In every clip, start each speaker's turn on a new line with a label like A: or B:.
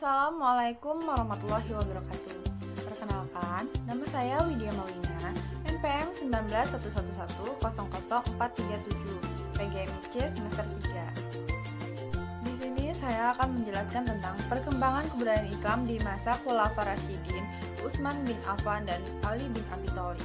A: Assalamualaikum warahmatullahi wabarakatuh. Perkenalkan, nama saya Widya Maulina, NPM 1911100437, PGMC semester 3. Di sini saya akan menjelaskan tentang perkembangan kebudayaan Islam di masa Khulafaur Rasyidin, Utsman bin Affan dan Ali bin Abi Thalib.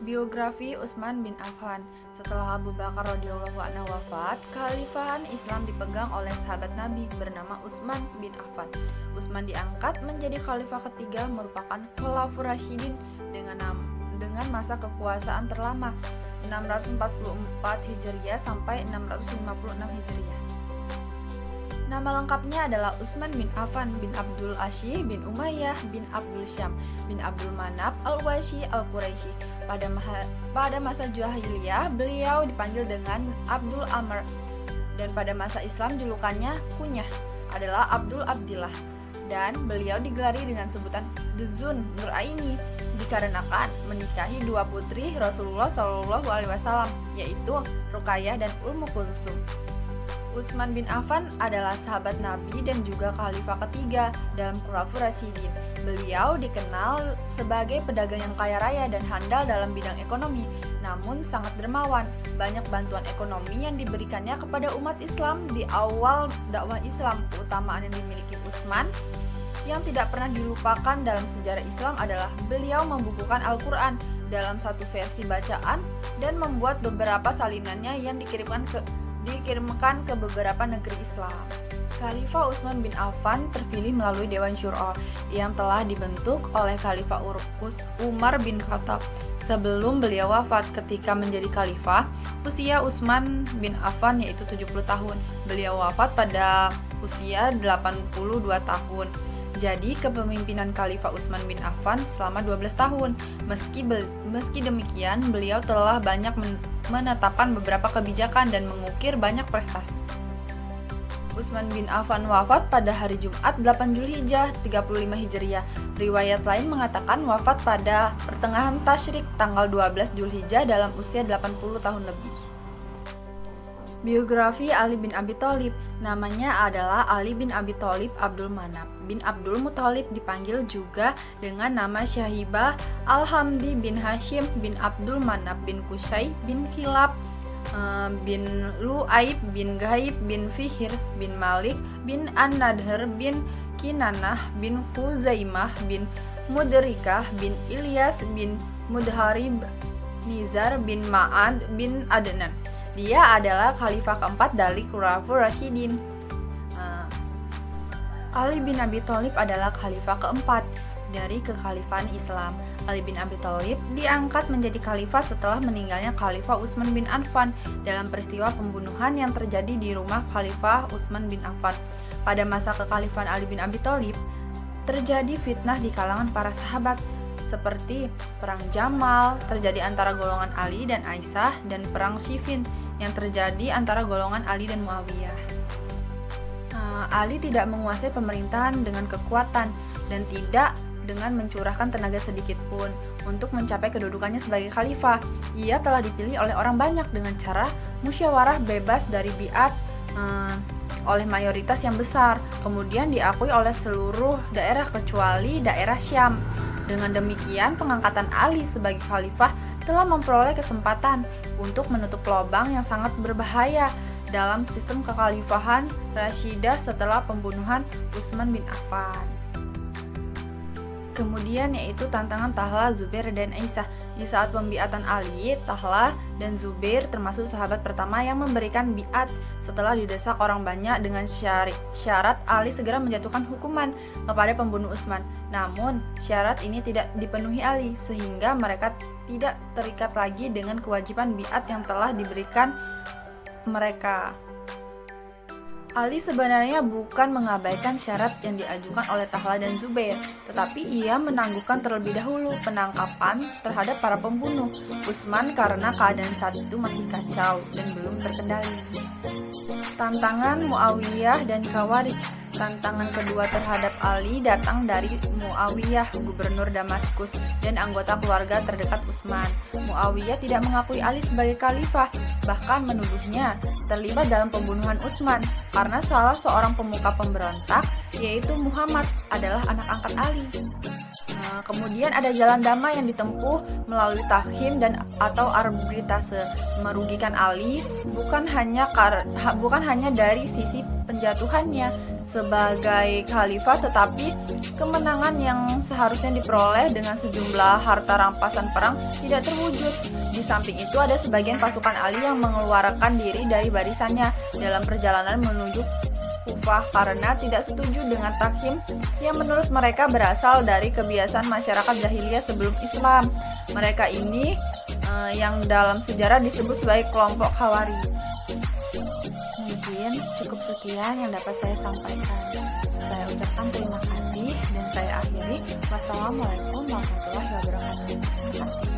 A: Biografi Utsman bin Affan. Setelah Abu Bakar radhiyallahu anhu wafat, kekhalifahan Islam dipegang oleh sahabat Nabi bernama Utsman bin Affan. Utsman diangkat menjadi khalifah ketiga merupakan Khulafaur Rasyidin dengan masa kekuasaan terlama 644 Hijriah sampai 656 Hijriah. Nama lengkapnya adalah Utsman bin Affan bin Abdul Asyih bin Umayyah bin Abdul Syam bin Abdul Manaf al-Wasyi al-Quraisy. Pada masa Jahiliyah, beliau dipanggil dengan Abdul Amr, dan pada masa Islam julukannya kunyah adalah Abdul Abdillah, dan beliau digelari dengan sebutan Dzun Nuraini dikarenakan menikahi dua putri Rasulullah SAW, yaitu Ruqayyah dan Ummu Kulsum. Utsman bin Affan adalah sahabat Nabi dan juga khalifah ketiga dalam Khulafaur Rasyidin. Beliau dikenal sebagai pedagang yang kaya raya dan handal dalam bidang ekonomi, namun sangat dermawan. Banyak bantuan ekonomi yang diberikannya kepada umat Islam di awal dakwah Islam. Keutamaan yang dimiliki Utsman yang tidak pernah dilupakan dalam sejarah Islam adalah beliau membukukan Al-Quran dalam satu versi bacaan dan membuat beberapa salinannya yang dikirimkan ke beberapa negeri Islam. Khalifah Utsman bin Affan terpilih melalui Dewan Syuro yang telah dibentuk oleh Khalifah Umar bin Khattab. Sebelum beliau wafat ketika menjadi khalifah, usia Utsman bin Affan yaitu 70 tahun. Beliau wafat pada usia 82 tahun. Jadi kepemimpinan Khalifah Utsman bin Affan selama 12 tahun. Meski demikian, beliau telah banyak menetapkan beberapa kebijakan dan mengukir banyak prestasi. Utsman bin Affan wafat pada hari Jumat 8 Zulhijjah 35 Hijriah. Riwayat lain mengatakan wafat pada pertengahan Tasyrik tanggal 12 Zulhijjah dalam usia 80 tahun lebih. Biografi Ali bin Abi Thalib. Namanya adalah Ali bin Abi Thalib Abdul Manaf bin Abdul Muthalib, dipanggil juga dengan nama Syahibah Al-Hamdi bin Hashim bin Abdul Manaf bin Qusay bin Khilab bin Lu'aib bin Ghaib bin Fihir bin Malik bin An-Nadhr bin Kinanah bin Khuzaimah bin Mudrikah bin Ilyas bin Mudharib Nizar bin Ma'ad bin Adnan. Dia adalah khalifah keempat dari Khulafaur Rasyidin. Ali bin Abi Thalib adalah khalifah keempat dari kekhalifahan Islam. Ali bin Abi Thalib diangkat menjadi khalifah setelah meninggalnya Khalifah Utsman bin Affan dalam peristiwa pembunuhan yang terjadi di rumah Khalifah Utsman bin Affan. Pada masa kekhalifahan Ali bin Abi Thalib, terjadi fitnah di kalangan para sahabat, seperti Perang Jamal terjadi antara golongan Ali dan Aisyah, dan Perang Siffin yang terjadi antara golongan Ali dan Muawiyah. Ali tidak menguasai pemerintahan dengan kekuatan dan tidak dengan mencurahkan tenaga sedikit pun untuk mencapai kedudukannya sebagai khalifah. Ia telah dipilih oleh orang banyak dengan cara musyawarah bebas dari biat oleh mayoritas yang besar, kemudian diakui oleh seluruh daerah kecuali daerah Syam. Dengan demikian, pengangkatan Ali sebagai khalifah telah memperoleh kesempatan untuk menutup lubang yang sangat berbahaya dalam sistem kekhalifahan Rasyidah setelah pembunuhan Utsman bin Affan. Kemudian yaitu tantangan Talha, Zubair, dan Aisyah. Di saat pembiatan Ali, Talha dan Zubair termasuk sahabat pertama yang memberikan biat setelah didesak orang banyak dengan syarat Ali segera menjatuhkan hukuman kepada pembunuh Utsman. Namun, syarat ini tidak dipenuhi Ali, sehingga mereka tidak terikat lagi dengan kewajiban biat yang telah diberikan mereka. Ali sebenarnya bukan mengabaikan syarat yang diajukan oleh Talha dan Zubair, tetapi ia menangguhkan terlebih dahulu penangkapan terhadap para pembunuh Utsman karena keadaan saat itu masih kacau dan belum terkendali. Tantangan Muawiyah dan Khawarij. Tantangan kedua terhadap Ali datang dari Muawiyah, gubernur Damaskus, dan anggota keluarga terdekat Utsman. Muawiyah tidak mengakui Ali sebagai khalifah, bahkan menuduhnya terlibat dalam pembunuhan Utsman karena salah seorang pemuka pemberontak, yaitu Muhammad, adalah anak angkat Ali. Kemudian ada jalan damai yang ditempuh melalui tahkim dan atau arbitrase. Merugikan Ali bukan hanya dari sisi penjatuhannya sebagai khalifah, tetapi kemenangan yang seharusnya diperoleh dengan sejumlah harta rampasan perang tidak terwujud. Di samping itu ada sebagian pasukan Ali yang mengeluarkan diri dari barisannya dalam perjalanan menuju Kufah karena tidak setuju dengan tahkim yang menurut mereka berasal dari kebiasaan masyarakat jahiliyah sebelum Islam. Mereka ini yang dalam sejarah disebut sebagai kelompok Khawarij. Mungkin cukup sekian yang dapat saya sampaikan. Saya ucapkan terima kasih dan saya akhiri. Wassalamualaikum warahmatullahi wabarakatuh. Terima kasih.